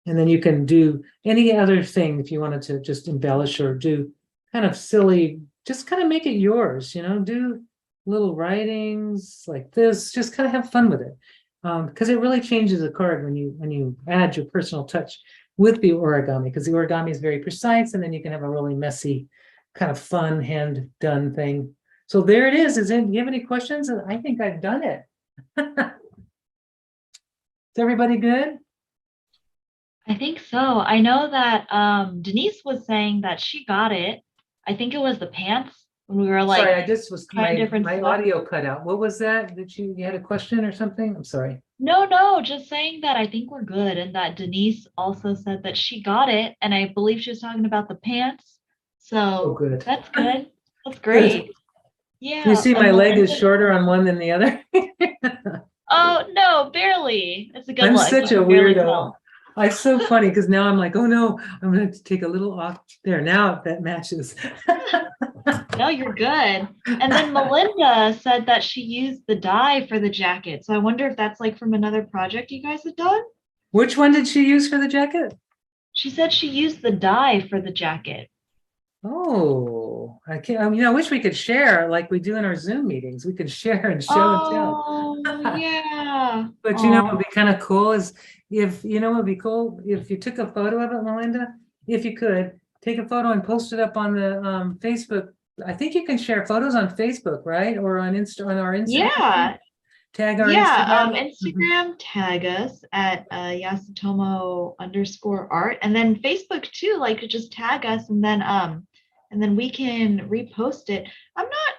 And then you can do any other thing if you wanted to just embellish or do kind of silly, just kind of make it yours, do little writings like this, just kind of have fun with it. Because it really changes the card when you add your personal touch with the origami, because the origami is very precise, and then you can have a really messy, kind of fun hand done thing. So there it is. Do you have any questions? I think I've done it. Is everybody good? I think so. I know that Denise was saying that she got it. I think it was the pants when we were like, sorry, I just was trying different my stuff. audio cut out. What was that? Did you had a question or something? I'm sorry. No, just saying that I think we're good, and that Denise also said that she got it, and I believe she was talking about the pants. So good. that's good. That's great. Yeah. You see and my leg is Melinda- shorter on one than the other. Oh no, barely. It's a good I'm look. such You a can barely weirdo. tell. It's so funny because now I'm like, oh no, I'm going to take a little off there. Now that matches. No, you're good. And then Melinda said that she used the dye for the jacket. So I wonder if that's like from another project you guys had done. Which one did she use for the jacket? She said she used the dye for the jacket. Oh, I can't. I wish we could share like we do in our Zoom meetings. We could share and show and tell. Oh, yeah. But what would be kind of cool is if what would be cool if you took a photo of it, Melinda. If you could take a photo and post it up on the Facebook. I think you can share photos on Facebook, right? Or on our Instagram. Yeah. Tag our Yeah. Instagram. Instagram, tag us at Yasutomo_art. And then Facebook too, like just tag us and then we can repost it. I'm not,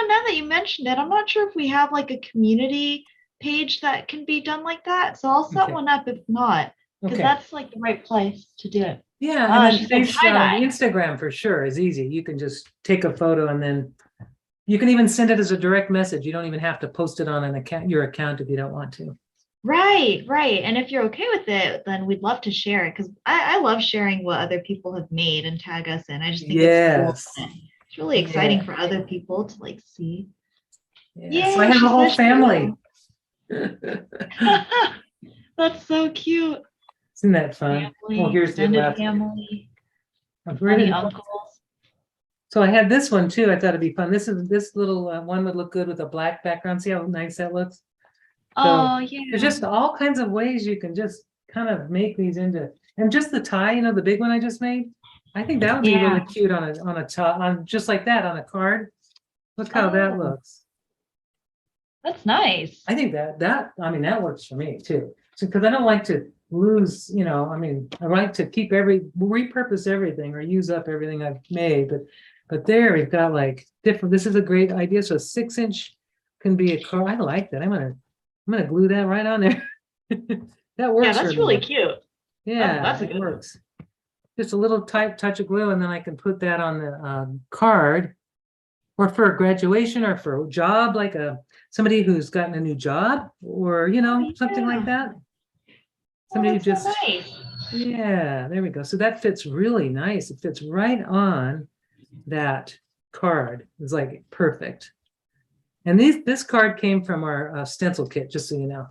now that you mentioned it, I'm not sure if we have like a community page that can be done like that. So I'll set Okay. one up if not, because Okay. that's like the right place to do it. Yeah, and She said then tie-dye. Instagram for sure is easy. You can just take a photo and then you can even send it as a direct message. You don't even have to post it on your account if you don't want to. Right. And if you're okay with it, then we'd love to share it, because I love sharing what other people have made and tag us in. I just think it's cool. It's really exciting for other people to like see. Yeah, so I have a whole family. That's so cute. Isn't that fun? Family, Here's the extended left. family, I've funny uncles. So I had this one too. I thought it'd be fun. This little one would look good with a black background. See how nice that looks? Oh, yeah. There's just all kinds of ways you can just kind of make these into, and just the tie, the big one I just made. I think that would be really cute on a top, on just like that on a card. Look how that looks. That's nice. I think that works for me too. So because I don't like to lose, I like to keep repurpose everything or use up everything I've made. But there we've got like different. This is a great idea. So a 6-inch can be a card. I like that. I'm gonna glue that right on there. That works. Yeah, that's really cute. Yeah, that's a it good works. Just a little touch of glue, and then I can put that on the card, or for a graduation, or for a job, like somebody who's gotten a new job, or something like that. Somebody who just nice. Yeah, there we go. So that fits really nice. It fits right on that card. It's like perfect. And this card came from our stencil kit, just so you know.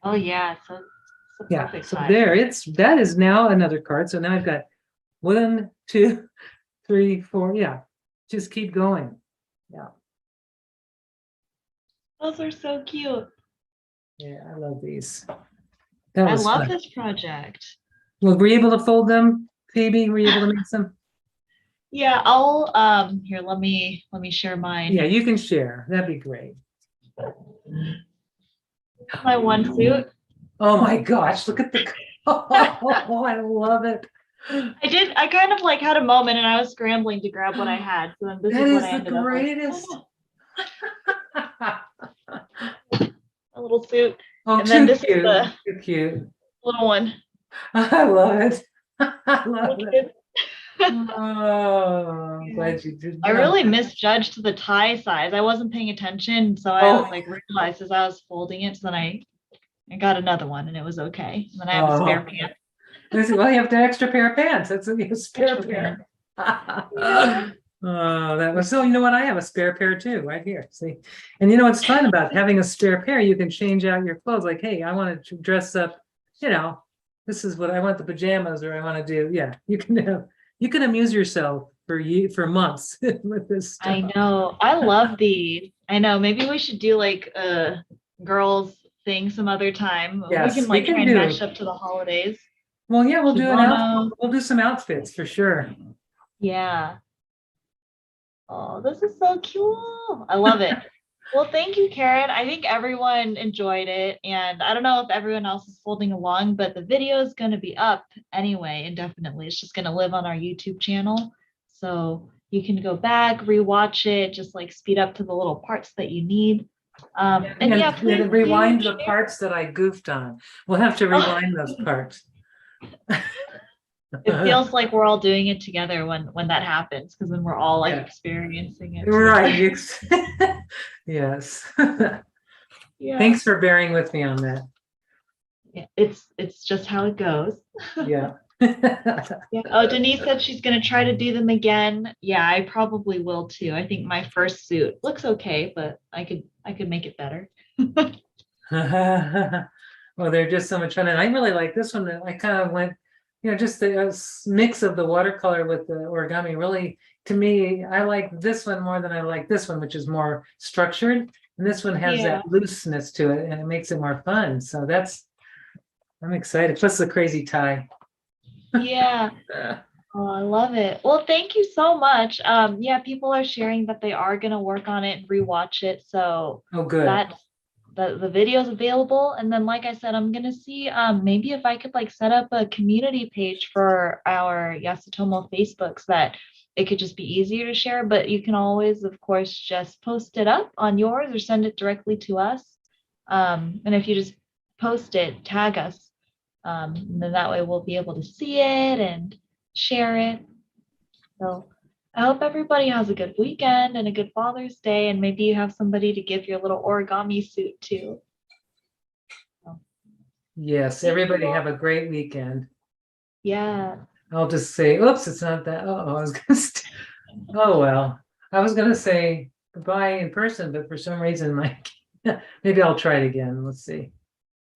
Oh yeah, so yeah. So there, that is now another card. So now I've got 1, 2, 3, 4. Yeah, just keep going. Yeah. Those are so cute. Yeah, I love these. I love this project. Well, were you able to fold them, Phoebe? Were you able to make some? Yeah, I'll here, let me share mine. Yeah, you can share. That'd be great. My one suit. Oh my gosh, look at the, oh, I love it. I kind of like had a moment and I was scrambling to grab what I had. So then this That is what is I the ended up with. greatest. A little suit. Oh, And then too this is cute, the too cute. little one. I love it. I love Look it. at- Oh, I'm Yeah. glad you did. I really misjudged the tie size. I wasn't paying attention. So I Oh, like realized as I was folding it. So then I got another one and it was okay. And then I have a spare oh. pant. Well, you have an extra pair of pants. That's a spare Extra pant. pair. Yeah. Oh, that was so. You know what? I have a spare pair too, right here. See, and you know what's fun about having a spare pair? You can change out your clothes. Like, hey, I want to dress up. You know, this is what I want the pajamas, or I want to do. Yeah, you can amuse yourself for months with this I stuff. know. I love these. I know. Maybe we should do like a girls thing some other time. We can Yes, we like try can and match do. up to the holidays. Well, yeah, we'll do an out. Kimono. We'll do some outfits for sure. Yeah. Oh, this is so cool. I love it. Well, thank you, Karen. I think everyone enjoyed it. And I don't know if everyone else is following along, but the video is going to be up anyway, indefinitely. It's just going to live on our YouTube channel. So you can go back, rewatch it, just like speed up to the little parts that you need. And yeah, please And rewind do the share. parts that I goofed on. We'll have to Oh, rewind those parts. it feels like we're all doing it together when that happens, because then we're all like Yeah, experiencing it right. together. Yes. Yeah. Thanks for bearing with me on that. Yeah, it's just how it goes. Yeah. Yeah. Oh, Denise said she's gonna try to do them again. Yeah, I probably will too. I think my first suit looks okay, but I could make it better. Well, they're just so much fun. And I really like this one. I kind of went, just the mix of the watercolor with the origami. Really, to me, I like this one more than I like this one, which is more structured. And this one has Yeah. that looseness to it, and it makes it more fun. So I'm excited. Plus the crazy tie. Yeah. Oh, I love it. Well, thank you so much. Yeah, people are sharing that they are gonna work on it and rewatch it. So Oh, good. that the video is available. And then, like I said, I'm gonna see maybe if I could like set up a community page for our Yasutomo Facebook so that it could just be easier to share. But you can always, of course, just post it up on yours or send it directly to us. And if you just post it, tag us, and then that way we'll be able to see it and share it. So I hope everybody has a good weekend and a good Father's Day, and maybe you have somebody to give your little origami suit to. So, Yes, thank you everybody all. have a great weekend. Yeah. I'll just say, oops, it's not that. Oh, I was gonna oh well. I was gonna say goodbye in person, but for some reason my maybe I'll try it again. Let's see.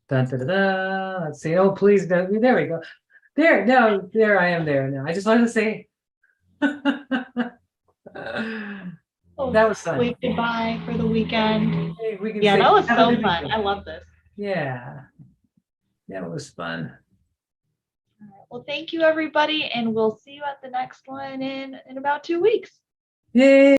Dun, da, da, da. Let's see. Oh, please don't. There we go. There, no, there I am there now. I just wanted to say that Oh, was fun. wave goodbye for the weekend. Hey, we can Yeah, say that was have a so good fun. weekend. I love this. Yeah, that was fun. Well, thank you, everybody, and we'll see you at the next one in about 2 weeks. Yay.